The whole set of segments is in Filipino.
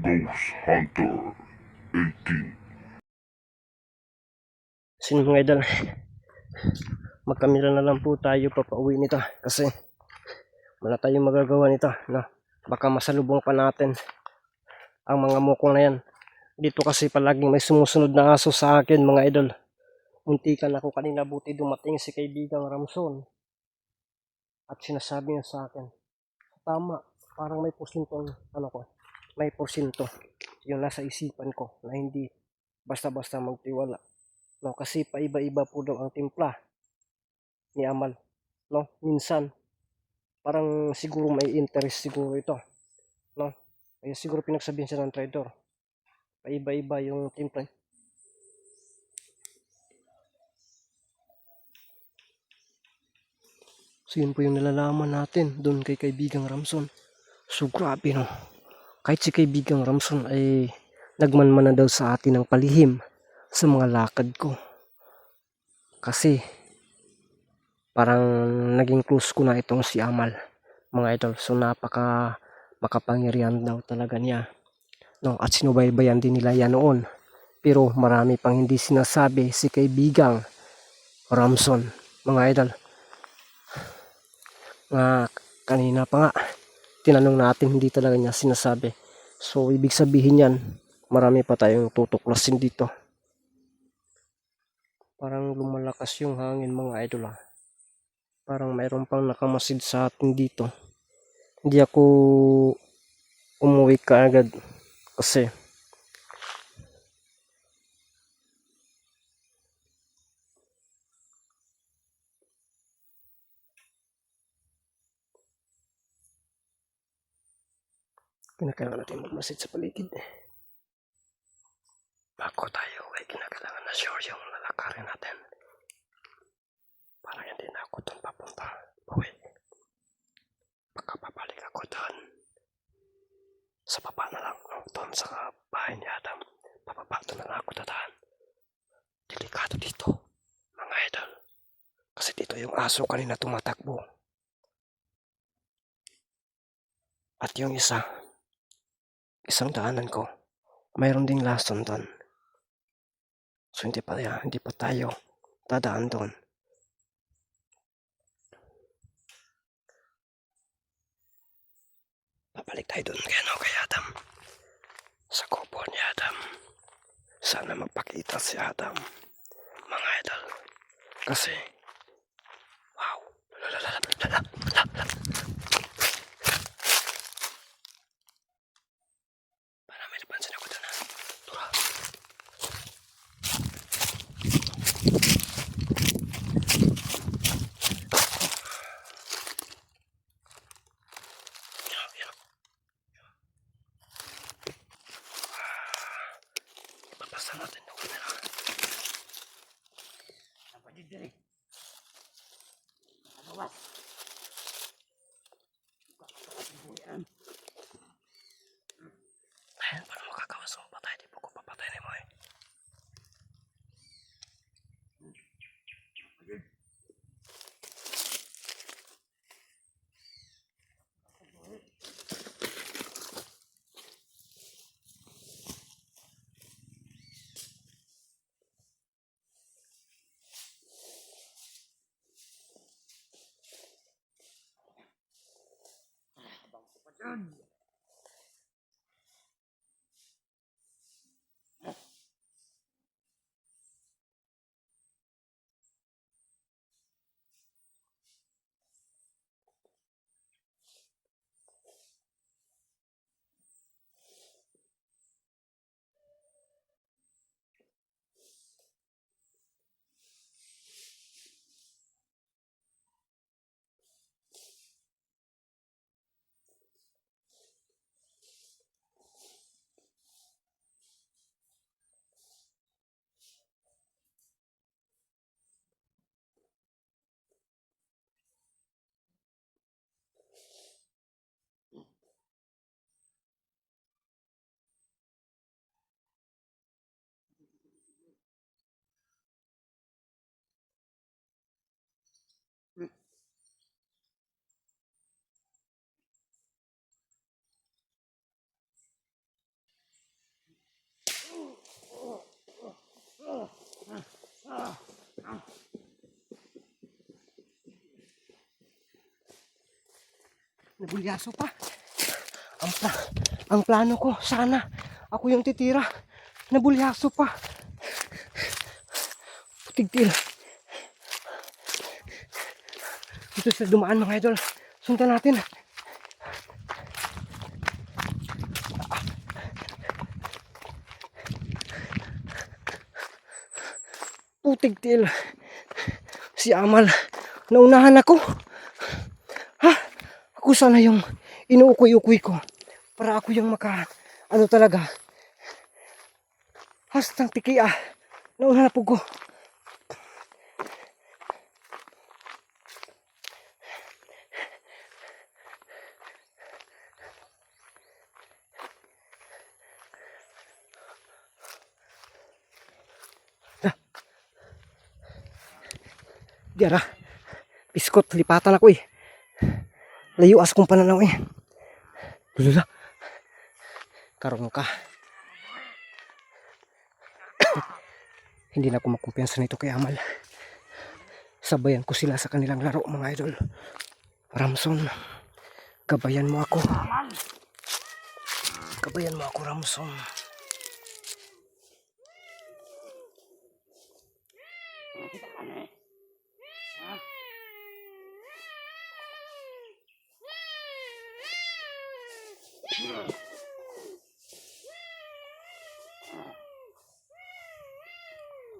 Ghost Hunter 18. Sino mga idol, magkamera na lang po tayo papauwi nito kasi wala tayong magagawa nito, no? Baka masalubong pa natin ang mga mukong na yan. Dito kasi palaging may sumusunod na aso sa akin mga idol. Muntikan ako kanina, buti dumating si kaibigang Ramson at sinasabi niya sa akin, tama, parang may porsyentong may porsyento yung nasa isipan ko na hindi basta-basta magtiwala, no? Kasi paiba-iba po daw ang timpla ni Amal, no? Minsan parang siguro may interest siguro ito, no? Kaya siguro pinagsabihan siya ng trader. Paiba-iba yung timpla. So yun po yung nalalaman natin doon kay kaibigang Ramson. So grabe, no? Kahit si kaibigang Ramson ay nagmanman na daw sa atin ng palihim sa mga lakad ko. Kasi parang naging close ko na itong si Amal, mga idol. So napaka makapangyarihan daw talaga niya, no? At sinubaybayan din nila yan noon. Pero marami pang hindi sinasabi si kaibigang Ramson, mga idol. Nga kanina pa nga tinanong natin, hindi talaga niya sinasabi. So ibig sabihin yan, marami pa tayong tutuklasin dito. Parang lumalakas yung hangin mga idol, ah. Parang mayroon pang nakamasid sa atin dito. Hindi ako umuwi kaagad kasi kinakailangan natin magmasid sa paligid. Bago tayo ay kinakailangan na sure yung lalakarin natin. Para hindi na ako doon papunta. Uwi. Baka babalik ako doon. Sa baba na lang. Doon sa bahay ni Adam. Pababa doon na lang ako dadaan. Delikado dito, mga idol. Kasi dito yung aso kanina tumatakbo. At yung isang daanan ko, mayroon ding lason doon. So hindi pa tayo dadaan doon. Babalik tayo doon kay Adam. Sa kubo ni Adam. Sana magpakita si Adam, mga idol. Kasi wow. Para may napansin ako doon, ha? Tura. Papasa natin yung camera. Napadidirig. Nabawas. Ayan, paano makakawas mo patay? Di po ko papatay ni mo, eh. Nabulyaso pa. Ang plano ko, sana ako yung titira. Nabulyaso pa. Putigtil. Dito sila dumaan mga idol. Sundan natin. Putigtil. Si Amal. Naunahan ako. Ha? Ako sana yung inuukoy-ukoy ko. Para ako yung ano talaga. Hastang tiki ah. Naunahan po ko. Diara, biskot, lipatan ako eh. Layo as kong pananaw eh. Lula, karong ka. Hindi na ako makumpiyansa nito kay Amal. Sabayan ko sila sa kanilang laro mga idol. Ramson, gabayan mo ako. Gabayan mo ako, Ramson.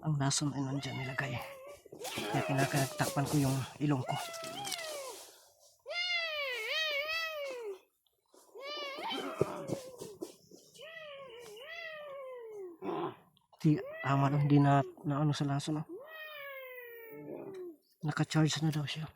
Ang lason ay nandyan nilagay. Kaya kinakagtakpan ko yung ilong ko. Amal hindi na ano sa lason. No? Naka-charge na daw siya.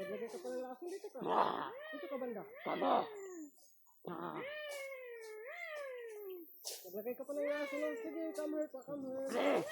Naglagay ka pala lason dito ka. Dito ka banda. Naglagay ka pala lason. Sige, come here.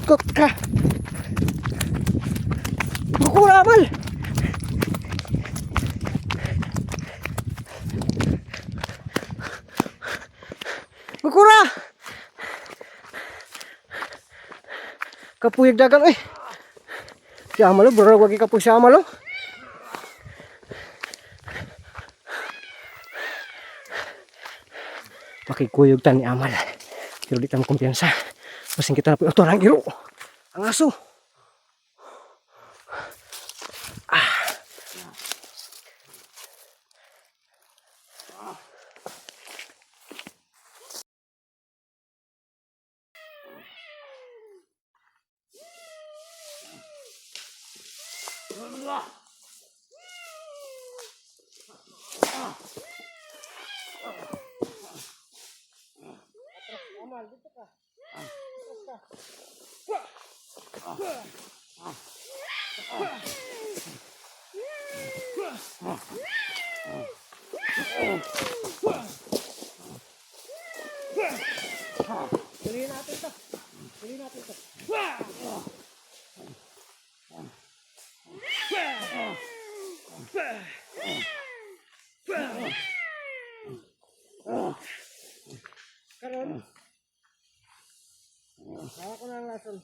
Ikot ka. Bukura, Amal. Bukura. Kapuyag dagan eh. Si Amal, bro, wagi kapuy si Amal. Makikuyog ta ni Amal. Pero di tayo kumpiyansa. Masing kita na po ito ang iro. Ang aso. Amal, dito ka. Dali natin to. Karon. Hawa ko na ang lason.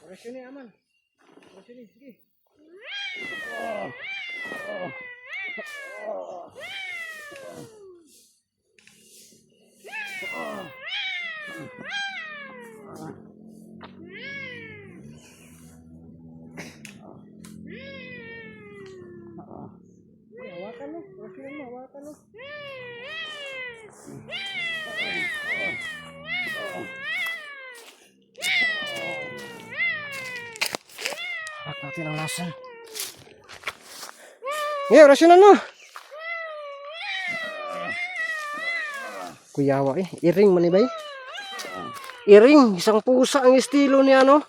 Oras yun eh, Aman. Oras yun eh, sige. Hawakan mo. Oras yun mo, hawakan mo. natin ang lason. Ngayon, rasyonan mo. Kuyawa eh. Iring manibay. Iring. Isang pusa ang estilo niya, no?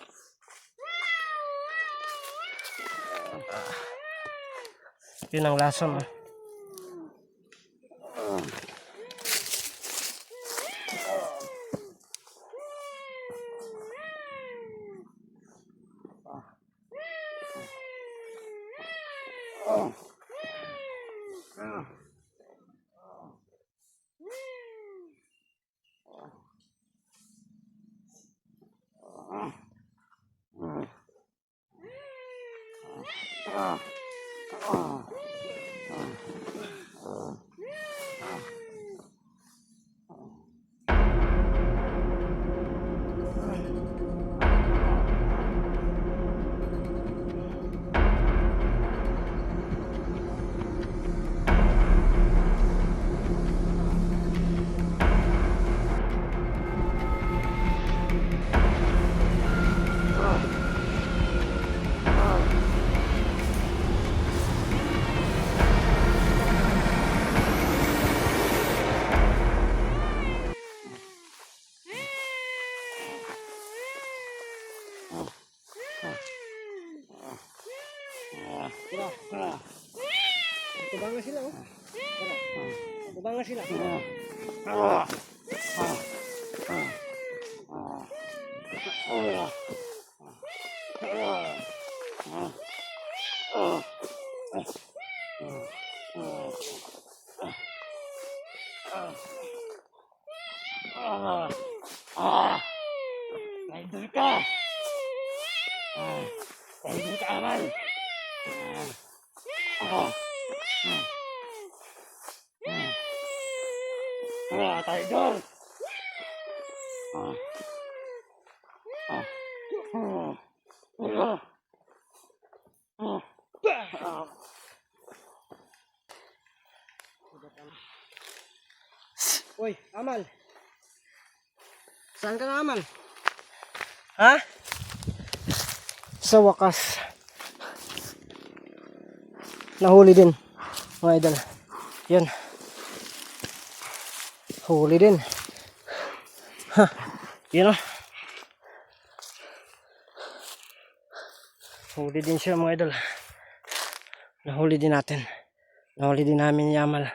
Yun ang lason. Tubangan sila, oh. Tubangan sila. Tidur ka! Tidur ka, Amal! Tidur! Uy, Amal. Saan ka na, Amal? Ha? Sa wakas. Nahuli din, mga idol. Yun. Huli din. Ha. Yun, oh. Huli din siya, mga idol. Nahuli din natin. Nahuli din namin ni Amal.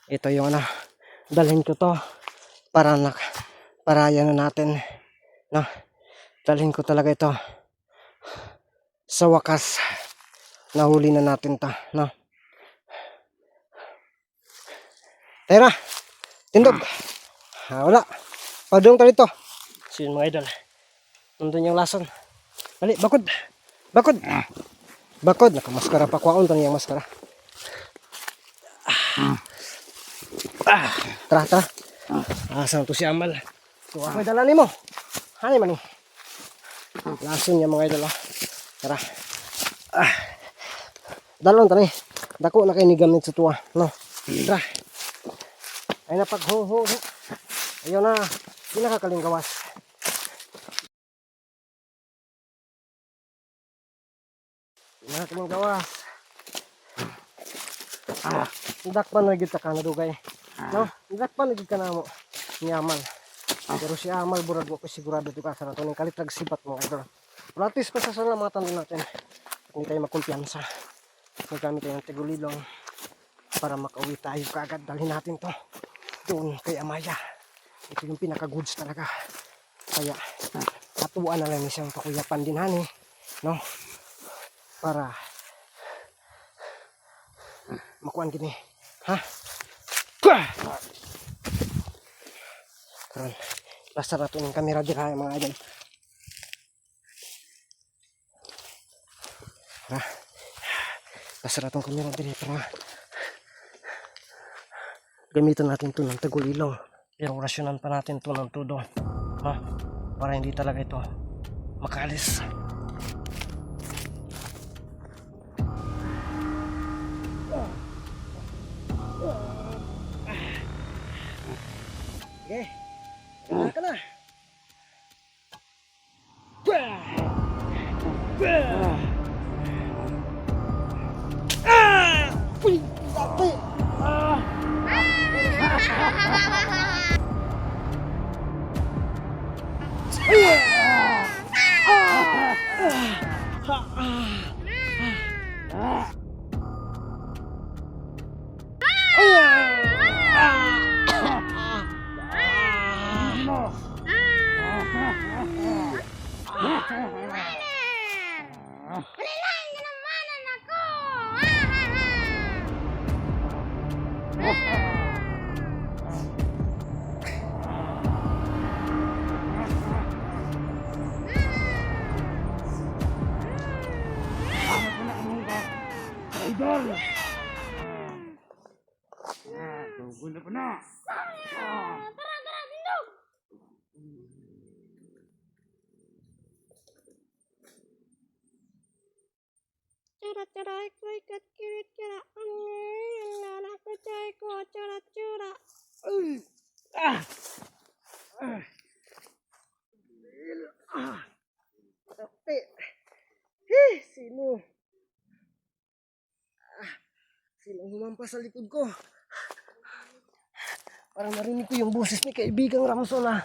Ito yung ano, dalhin ko to para yan na natin, no? Dalhin ko talaga ito. Sa wakas, nahuli na natin to, no? Tara, tindog. Wala. Padung tayo dito. So yun, mga idol. Nandun yung lason. Dali, bakod. Bakod. Bakod. Nakamaskara pa. Kwaon to niyang maskara. Tara, tara. Saan to si Amal? So, ako dala ni mo. Hani man ni. Lason niya, mga idol. Tara. Dalon tani. Dako na kayo ni gamit sa tuwa. No? Tara. Ay napagho-ho. Ayaw na. Pinakakalinggawas. Pinakakalinggawas. Dakpan na kita ka na dugay. No? Dakpan na kita na mo. Ni Amal. Pero si Amal burag mo ko sigurado ito ka sa nato. Ng kalitrag sibat mo. Practice pa sa salamatan din natin. Hindi tayo magkumpiyansa. Magamit tayo ng tigulilong para makauwi tayo kaagad. Dalhin natin to doon kay Amaya. Ito yung pinaka-goods talaga. Kaya katuan na lang siyang pakuyapan din, hani. No? Para makuan gini. Ha? Karon, basta na ito ng kamera dira mga idol. Ha? Basta na itong kamera dira para gamitan natin ito ng tagulilong. Pero rasyonan pa natin ito ng todo. Ha? Para hindi talaga ito makalis. Okay. Kaya ka na. Guna pa na. Tara, bindog! Cara-cara ko ikat kirit cara ang ko chay ko cara-cara. Tapi, sino? Sinong humampas sa likod ko? Parang narinig ko yung boses ni kaibigang Ramson na.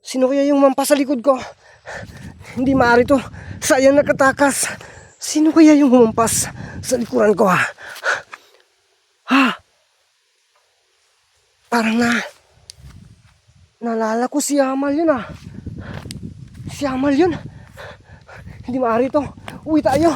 Sino kaya yung humampas sa likod ko? Hindi maaari to. Sayang nakatakas. Sino kaya yung humampas sa likuran ko ha? Parang naalala ko si Amal yun ah. Si Amal yun. Hindi maaari to. Uwi tayo.